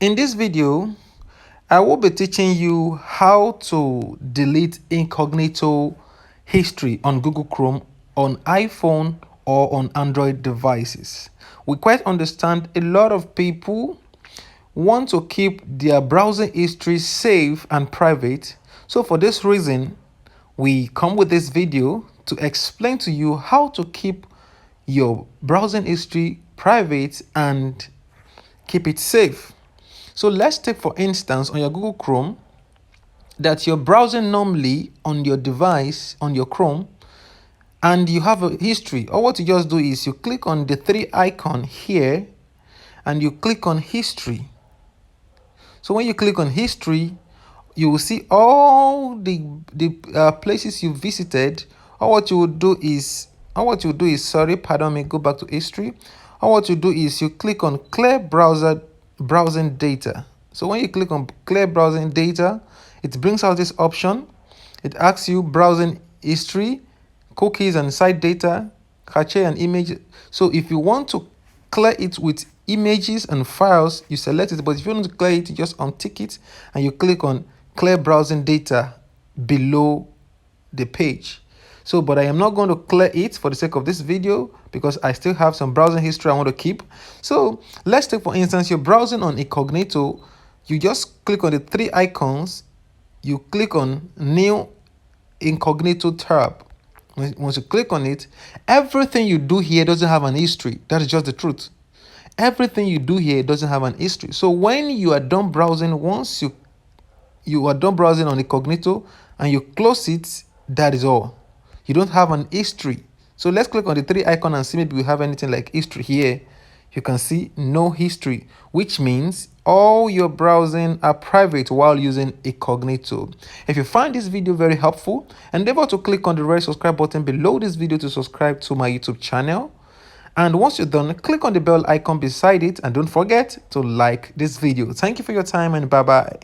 In this video, I will be teaching you how to delete incognito history on Google Chrome on iPhone or on Android devices. We quite understand a lot of people want to keep their browsing history safe and private. So for this reason, we come with this video to explain to you how to keep your browsing history private and keep it safe. So let's take for instance on your Google Chrome that you're browsing normally on your device on your Chrome and you have a history. Or what you just do is you click on the three icon here and you click on history. So when you click on history, you will see all the places you visited. Or what you would do is, sorry, pardon me, go back to history. Or what you do is you click on clear browsing data. So when you click on clear browsing data, it brings out this option. It asks you browsing history, cookies and site data, cache and image. So if you want to clear it with images and files, you select it. But if you want to clear it, you just untick it and you click on clear browsing data below the page. So, but I am not going to clear it for the sake of this video because I still have some browsing history I want to keep. So let's take, for instance, you're browsing on Incognito. You just click on the three icons. You click on New Incognito tab. Once you click on it, everything you do here doesn't have an history. That is just the truth. Everything you do here doesn't have an history. So when you are done browsing, once you are done browsing on Incognito and you close it, that is all. You don't have an history. So let's click on the three icon and see maybe we have anything like history here. You can see no history, which means all your browsing are private while using Incognito. If you find this video very helpful, endeavor to click on the red subscribe button below this video to subscribe to my YouTube channel. And once you're done, click on the bell icon beside it and don't forget to like this video. Thank you for your time and bye-bye.